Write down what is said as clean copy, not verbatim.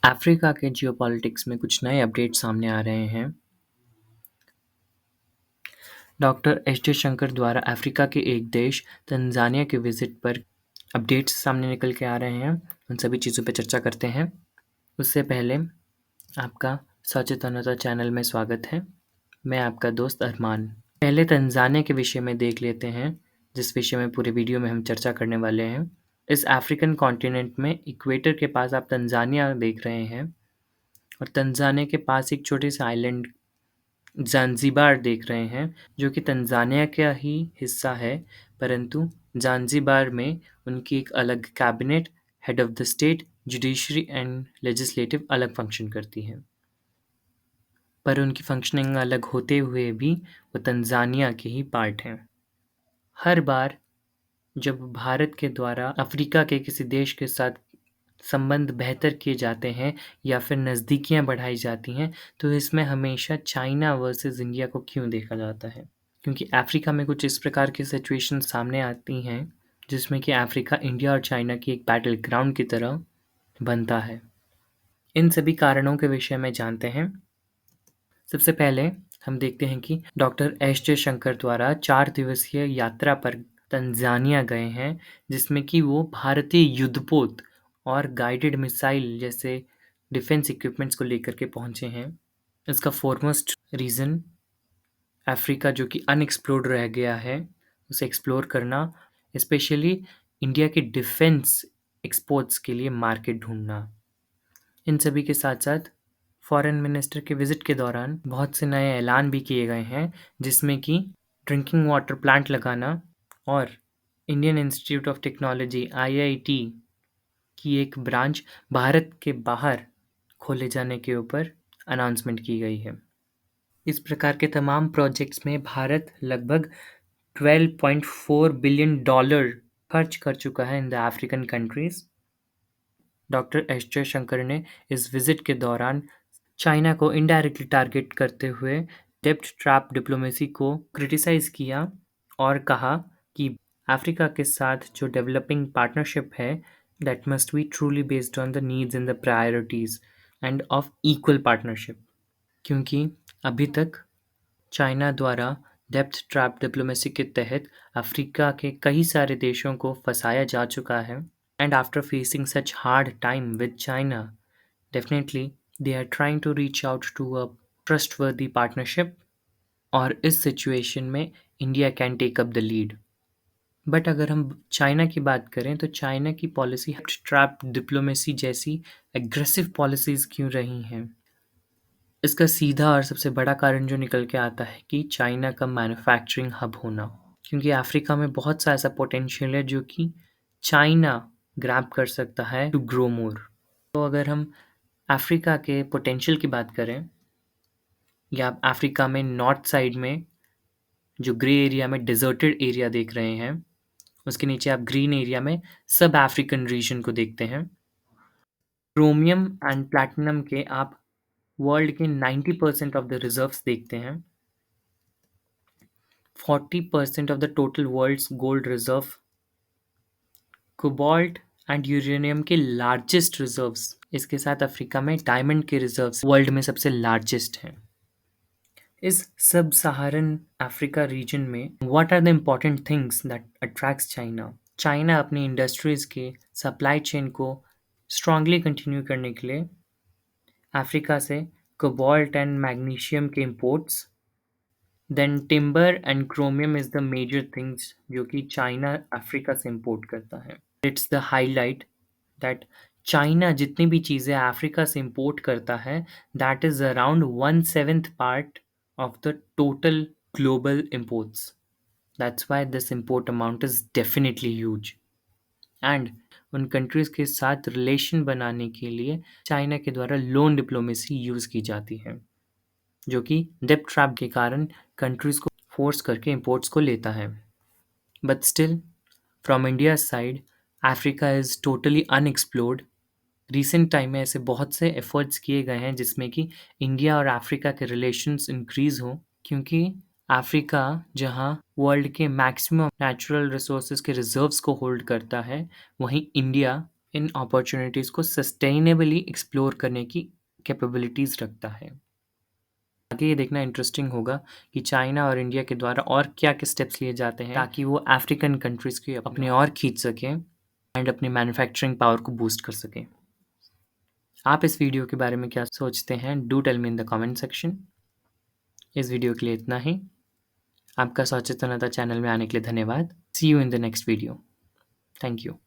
Africa के geopolitics में कुछ नए अपडेट सामने आ रहे हैं। डॉक्टर एस जयशंकर द्वारा अफ्रीका के एक देश तंजानिया के विजिट पर अपडेट्स सामने निकल के आ रहे हैं। उन सभी चीज़ों पर चर्चा करते हैं। उससे पहले आपका सचेतनता चैनल में स्वागत है। मैं आपका दोस्त अरमान। पहले तंजानिया के विषय में देख लेते हैं, जिस विषय में पूरे वीडियो में हम चर्चा करने वाले हैं। इस अफ्रीकन कॉन्टिनेंट में इक्वेटर के पास आप तंजानिया देख रहे हैं और तंजानिया के पास एक छोटे से आइलैंड ज़ांज़ीबार देख रहे हैं, जो कि तंजानिया का ही हिस्सा है, परंतु ज़ांज़ीबार में उनकी एक अलग cabinet, head of the state, judiciary and legislative अलग फंक्शन करती है। पर उनकी फंक्शनिंग अलग होते हुए भी वो तंजानिया के ही पार्ट हैं। हर बार जब भारत के द्वारा अफ्रीका के किसी देश के साथ संबंध बेहतर किए जाते हैं या फिर नज़दीकियाँ बढ़ाई जाती हैं, तो इसमें हमेशा चाइना वर्सेस इंडिया को क्यों देखा जाता है? क्योंकि अफ्रीका में कुछ इस प्रकार की सिचुएशन सामने आती हैं, जिसमें कि अफ्रीका इंडिया और चाइना की एक बैटल ग्राउंड की तरह बनता है। इन सभी कारणों के विषय में जानते हैं। सबसे पहले हम देखते हैं कि डॉक्टर एस जयशंकर द्वारा 4 दिवसीय यात्रा पर तंजानिया गए हैं, जिसमें कि वो भारतीय युद्धपोत और गाइडेड मिसाइल जैसे डिफेंस इक्विपमेंट्स को लेकर के पहुंचे हैं। इसका फॉरमोस्ट रीज़न अफ्रीका जो कि अनएक्सप्लोर्ड रह गया है, उसे एक्सप्लोर करना, स्पेशली इंडिया के डिफेंस एक्सपोर्ट्स के लिए मार्केट ढूंढना। इन सभी के साथ साथ फॉरेन मिनिस्टर के विजिट के दौरान बहुत से नए ऐलान भी किए गए हैं, जिसमें कि ड्रिंकिंग वाटर प्लांट लगाना और Indian institute of technology IIT की एक ब्रांच भारत के बाहर खोले जाने के ऊपर अनाउंसमेंट की गई है। इस प्रकार के तमाम प्रोजेक्ट्स में भारत लगभग $12.4 बिलियन खर्च कर चुका है in the African countries. Doctor S Jaishankar ने इस विजिट के दौरान चाइना को इनडायरेक्टली टारगेट करते हुए डेब्ट ट्रैप डिप्लोमेसी को क्रिटिसाइज किया और कहा कि अफ्रीका के साथ जो डेवलपिंग पार्टनरशिप है, that must be truly based on the needs and the priorities end of equal partnership. क्योंकि अभी तक चाइना द्वारा डेब्ट ट्रैप डिप्लोमेसी के तहत अफ्रीका के कई सारे देशों को फंसाया जा चुका है, and after facing such hard time with China, definitely they are trying to reach out to a trustworthy partnership, और इस सिचुएशन में India can take up the lead. But अगर हम चाइना की बात करें तो चाइना की पॉलिसी ट्रैप डिप्लोमेसी जैसी एग्रेसिव पॉलिसीज़ क्यों रही हैं? इसका सीधा और सबसे बड़ा कारण जो निकल के आता है कि चाइना का मैन्युफैक्चरिंग हब होना, क्योंकि अफ्रीका में बहुत सा ऐसा पोटेंशियल है जो कि चाइना ग्रैब कर सकता है टू ग्रो मोर। तो अगर हम अफ्रीका के पोटेंशियल की बात करें, या आप अफ्रीका में नॉर्थ साइड में जो ग्रे एरिया में डिजर्टेड एरिया देख रहे हैं, उसके नीचे आप ग्रीन एरिया में सब अफ्रीकन रीजन को देखते हैं। क्रोमियम एंड प्लैटिनम के आप वर्ल्ड के 90% ऑफ द रिजर्व्स देखते हैं। 40% of the total world's gold reserve, cobalt and uranium के लार्जेस्ट रिजर्व्स, इसके साथ अफ्रीका में डायमंड के रिजर्व्स वर्ल्ड में सबसे लार्जेस्ट हैं। इस सब सहारन अफ्रीका रीजन में what are the important things that attracts China? China अपनी इंडस्ट्रीज के सप्लाई चेन को स्ट्रांगली कंटिन्यू करने के लिए अफ्रीका से कोबाल्ट एंड मैग्नीशियम के imports, then timber and chromium is the major things जो कि चाइना अफ्रीका से इंपोर्ट करता है। It's the highlight that China जितनी भी चीज़ें अफ्रीका से इंपोर्ट करता है, that is around 1/7 part of the total global imports. That's why this import amount is definitely huge. And उन कंट्रीज के साथ रिलेशन बनाने के लिए चाइना के द्वारा लोन डिप्लोमेसी यूज़ की जाती है, जो कि डेब्ट ट्रैप के कारण कंट्रीज को फोर्स करके इंपोर्ट्स को लेता है। But still from India side Africa is totally unexplored. Recent time में ऐसे बहुत से एफर्ट्स किए गए हैं जिसमें कि इंडिया और अफ्रीका के रिलेशंस इंक्रीज हों, क्योंकि अफ्रीका जहां वर्ल्ड के मैक्सिमम नेचुरल रिसोर्सेज के रिजर्व्स को होल्ड करता है, वहीं इंडिया इन अपॉर्चुनिटीज़ को सस्टेनेबली एक्सप्लोर करने की कैपेबिलिटीज़ रखता है। आगे ये देखना इंटरेस्टिंग होगा कि चाइना और इंडिया के द्वारा और क्या क्या स्टेप्स लिए जाते हैं ताकि वो अफ्रीकन कंट्रीज़ की अपने और खींच सकें एंड अपनी मैन्युफैक्चरिंग पावर को बूस्ट कर सकें। आप इस वीडियो के बारे में क्या सोचते हैं? Do tell me in the comment section. इस वीडियो के लिए इतना ही। आपका सचेतनता चैनल में आने के लिए धन्यवाद। See you in the next video. Thank you.